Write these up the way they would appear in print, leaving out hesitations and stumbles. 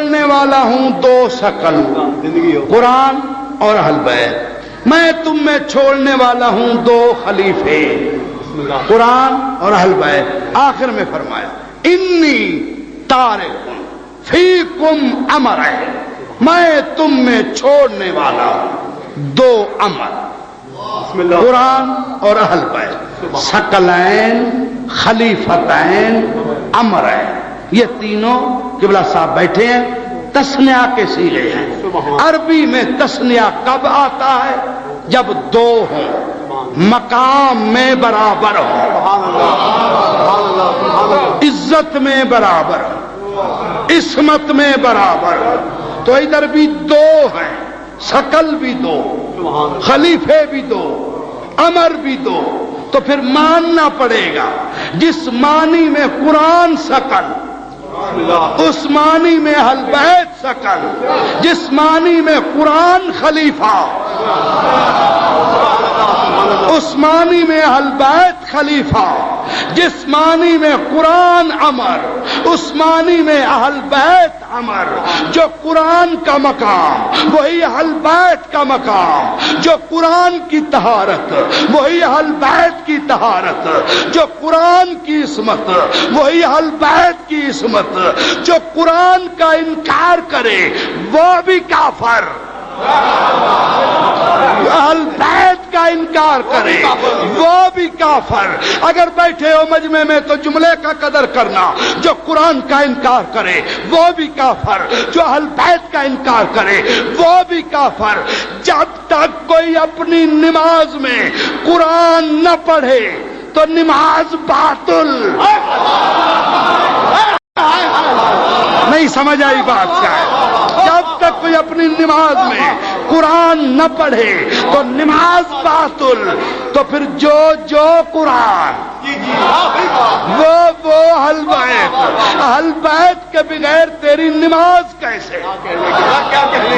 چھوڑنے والا ہوں دو شکل، قرآن اور اہل بیت۔ میں تم میں چھوڑنے والا ہوں دو خلیفے، قرآن اور اہل بیت۔ آخر میں فرمایا انی تارک فیکم امرین، میں تم میں چھوڑنے والا ہوں دو امر، قرآن اور اہل بیت، ثقلین، خلیفتین، امرین۔ یہ تینوں قبلہ صاحب بیٹھے ہیں، تسنیہ کے صیغے ہیں۔ عربی میں تسنیہ کب آتا ہے؟ جب دو ہوں، مقام میں برابر ہوں، عزت میں برابر ہوں، عصمت میں برابر ہوں۔ تو ادھر بھی دو ہیں، شکل بھی دو، خلیفے بھی دو، امر بھی دو۔ تو پھر ماننا پڑے گا جس معنی میں قرآن شکل، اس معنی میں اہل بیت شکل، جس معنی میں قرآن خلیفہ، اس معنی میں اہل بیت خلیفہ، جس معنی میں قرآن امر، اس معنی میں اہل بیت امر۔ جو قرآن کا مقام وہی اہل بیت کا مقام، جو قرآن کی طہارت وہی اہل بیت کی طہارت، جو قرآن کی عصمت وہی اہل بیت کی عصمت۔ جو قرآن کا انکار کرے وہ بھی کافر، اہل بیت کا انکار کرے وہ بھی کافر۔ اگر بیٹھے ہو مجمع میں تو جملے کا قدر کرنا، جو قرآن کا انکار کرے وہ بھی کافر، جو اہل بیت کا انکار کرے وہ بھی کافر۔ جب تک کوئی اپنی نماز میں قرآن نہ پڑھے تو نماز باطل۔ نہیں سمجھ آئی بات کیا ہے؟ جب تک کوئی اپنی نماز میں قرآن نہ پڑھے تو نماز باطل۔ تو پھر جو قرآن وہ اہل بیت، اہل بیت کے بغیر تیری نماز کیسے؟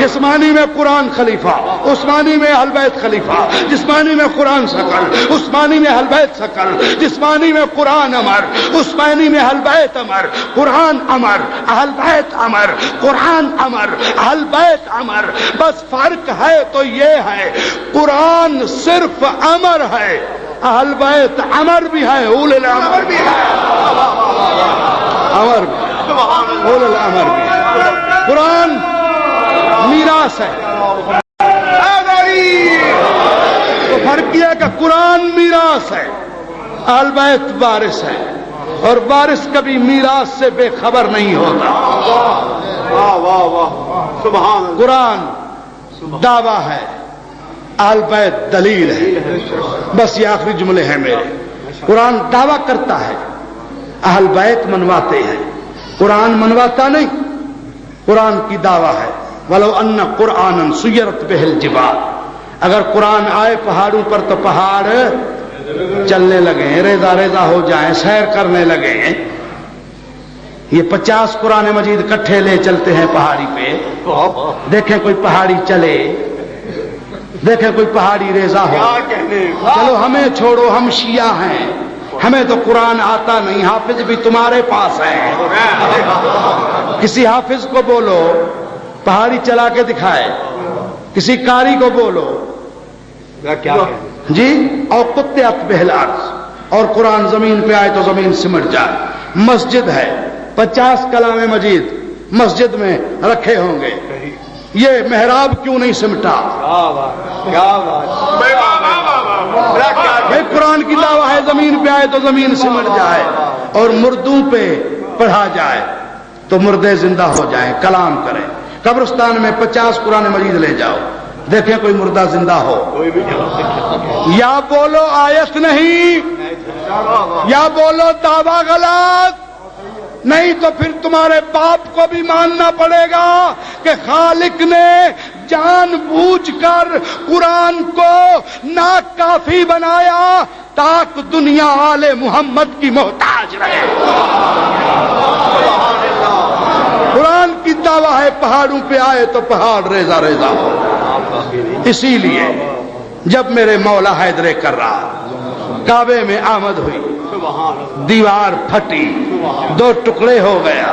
جس معنی میں قرآن خلیفہ، اس معنی میں اہل بیت خلیفہ، جس معنی میں قرآن شکل، اس معنی میں اہل بیت شکل، جس معنی میں قرآن امر، اس معنی میں اہل بیت امر۔ قرآن امر، اہل بیت امر، قرآن امر، اہل بیت امر۔ بس فرق ہے تو یہ ہے قرآن صرف امر ہے، اہل بیت امر بھی ہے، اولو الامر بھی ہے، امر بھی ہے، اولو الامر بھی ہے۔ قرآن میراث ہے، تو فرق یہ ہے کہ قرآن میراث ہے، اہل بیت وارث ہے، اور وارث کبھی میراث سے بے خبر نہیں ہوتا۔ قرآن دعویٰ ہے، اہل بیت دلیل ہے۔ بس یہ آخری جملے ہیں میرے۔ قرآن دعویٰ کرتا ہے، اہل بیت منواتے ہیں، قرآن منواتا نہیں۔ قرآن کی دعویٰ ہے وَلَوْ أَنَّ قُرْآنًا سُيِّرَتْ بِهِ الْجِبَالُ، اگر قرآن آئے پہاڑوں پر تو پہاڑ چلنے لگے، ریزہ ریزہ ہو جائیں، سیر کرنے لگے۔ یہ 50 قرآن مجید کٹھے لے چلتے ہیں پہاڑی پہ، دیکھیں کوئی پہاڑی چلے، دیکھیں کوئی پہاڑی ریزہ ہو۔ چلو ہمیں چھوڑو، ہم شیعہ ہیں، ہمیں تو قرآن آتا نہیں، حافظ بھی تمہارے پاس ہے۔ کسی حافظ کو بولو پہاڑی چلا کے دکھائے، کسی قاری کو بولو جی، اور قطعت بہ الارض، اور قرآن زمین پہ آئے تو زمین سمٹ جائے۔ مسجد ہے، 50 کلام مجید مسجد میں رکھے ہوں گے، یہ محراب کیوں نہیں سمٹا؟ بھائی قرآن کی دعویٰ ہے زمین پہ آئے تو زمین سمٹ جائے، اور مردوں پہ پڑھا جائے تو مردے زندہ ہو جائیں، کلام کریں۔ قبرستان میں 50 قرآن مجید لے جاؤ، دیکھیں کوئی مردہ زندہ ہو۔ یا بولو آیت نہیں، یا بولو دعویٰ غلط نہیں، تو پھر تمہارے باپ کو بھی ماننا پڑے گا کہ خالق نے جان بوجھ کر قرآن کو ناکافی بنایا تاکہ دنیا آل محمد کی محتاج رہے۔ قرآن کی دعویٰ ہے پہاڑوں پہ آئے تو پہاڑ ریزہ ریزہ ہو۔ اسی لیے جب میرے مولا حیدر کرار کعبے میں آمد ہوئی، دیوار پھٹی، 2 ٹکڑے ہو گیا،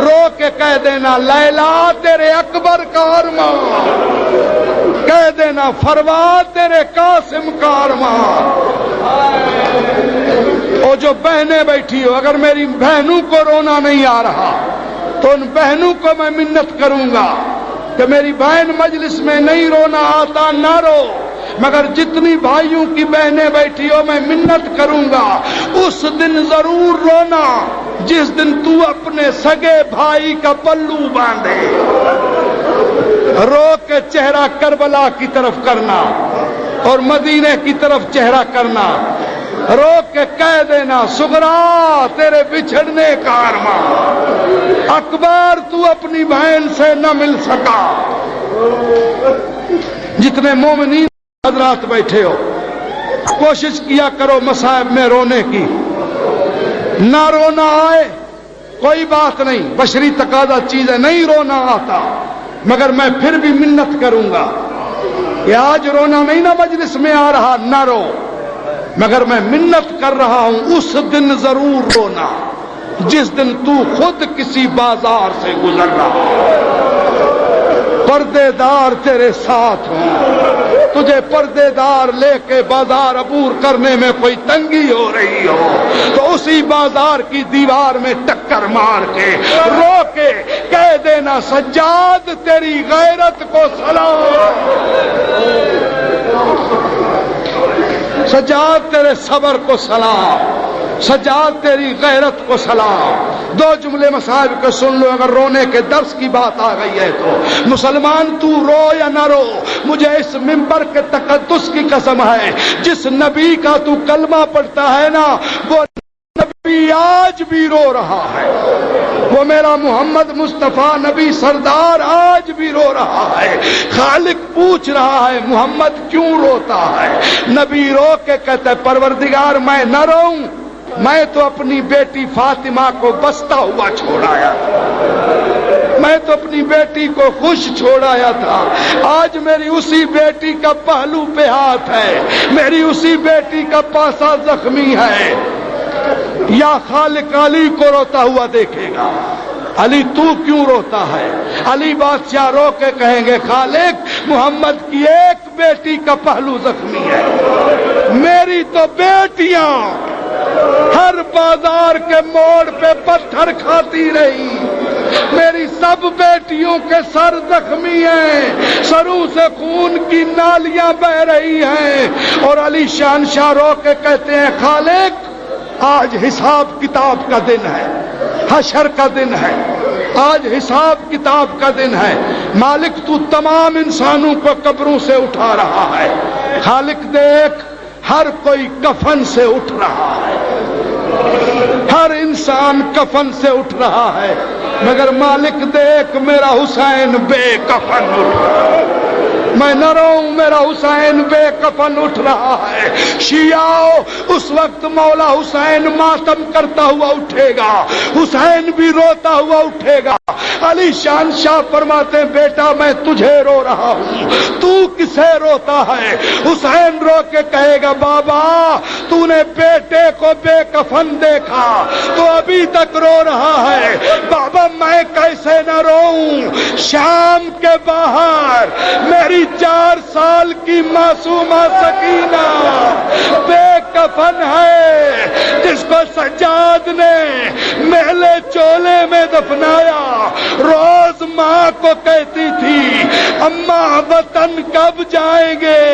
رو کے کہہ دینا لیلا تیرے اکبر کا ارمان، کہہ دینا فروا تیرے قاسم کا ارمان۔ اور جو بہنیں بیٹھی ہو، اگر میری بہنوں کو رونا نہیں آ رہا تو ان بہنوں کو میں منت کروں گا کہ میری بہن مجلس میں نہیں رونا آتا نہ رو، مگر جتنی بھائیوں کی بہنیں بیٹھی ہو میں منت کروں گا اس دن ضرور رونا جس دن تو اپنے سگے بھائی کا پلو باندھے۔ رو کے چہرہ کربلا کی طرف کرنا اور مدینے کی طرف چہرہ کرنا، رو کے کہہ دینا سغرا تیرے بچھڑنے کا ارمان، اکبر تو اپنی بہن سے نہ مل سکا۔ جتنے مومنین حضرات بیٹھے ہو، کوشش کیا کرو مصائب میں رونے کی، نہ رونا آئے کوئی بات نہیں، بشری تقاضا چیز ہے، نہیں رونا آتا مگر میں پھر بھی منت کروں گا کہ آج رونا نہیں نہ مجلس میں آ رہا، نہ رو، مگر میں منت کر رہا ہوں اس دن ضرور رونا جس دن تو خود کسی بازار سے گزر رہا، پردے دار تیرے ساتھ ہوں، تجھے پردے دار لے کے بازار عبور کرنے میں کوئی تنگی ہو رہی ہو تو اسی بازار کی دیوار میں ٹکر مار کے رو کے کہہ دینا سجاد تیری غیرت کو سلام، سجاد تیرے صبر کو سلام، سجاد تیری غیرت کو سلام۔ دو جملے مصائب کو سن لو، اگر رونے کے درس کی بات آ گئی ہے تو مسلمان تو رو یا نہ رو، مجھے اس منبر کے تقدس کی قسم ہے جس نبی کا تو کلمہ پڑھتا ہے نا وہ نبی آج بھی رو رہا ہے، وہ میرا محمد مصطفیٰ نبی سردار آج بھی رو رہا ہے۔ خالق پوچھ رہا ہے محمد کیوں روتا ہے؟ نبی رو کے کہتا ہے پروردگار میں نہ روؤں، میں تو اپنی بیٹی فاطمہ کو بستا ہوا چھوڑایا تھا، میں تو اپنی بیٹی کو خوش چھوڑایا تھا، آج میری اسی بیٹی کا پہلو پہ ہاتھ ہے، میری اسی بیٹی کا پاسا زخمی ہے، یا خالق علی کو روتا ہوا دیکھے گا، علی تو کیوں روتا ہے؟ علی بادشاہ رو کے کہیں گے خالق محمد کی ایک بیٹی کا پہلو زخمی ہے، میری تو بیٹیاں ہر بازار کے موڑ پہ پتھر کھاتی رہی، میری سب بیٹیوں کے سر زخمی ہیں، سروں سے خون کی نالیاں بہ رہی ہیں، اور علی شہنشاہ رو کے کہتے ہیں خالق آج حساب کتاب کا دن ہے، حشر کا دن ہے، آج حساب کتاب کا دن ہے، مالک تو تمام انسانوں کو قبروں سے اٹھا رہا ہے، خالق دیکھ ہر کوئی کفن سے اٹھ رہا ہے، ہر انسان کفن سے اٹھ رہا ہے، مگر مالک دیکھ میرا حسین بے کفن اٹھ رہا ہے، میں نہ رہوں میرا حسین بے کفن اٹھ رہا ہے۔ شیعہ اس وقت مولا حسین ماتم کرتا ہوا اٹھے گا، حسین بھی روتا ہوا اٹھے گا، علی شان شاہ فرماتے ہیں بیٹا میں تجھے رو رہا ہوں، تو کسے روتا ہے؟ حسین رو کے کہے گا بابا تو نے بیٹے کو بے کفن دیکھا تو ابھی تک رو رہا ہے، بابا میں کیسے نہ روؤں؟ شام کے باہر میری 4 سال کی معصومہ سکینہ بے کفن ہے، جس کو سجاد نے محلے چولے میں دفنایا، روز ماں کو کہتی تھی اماں وطن کب جائیں گے؟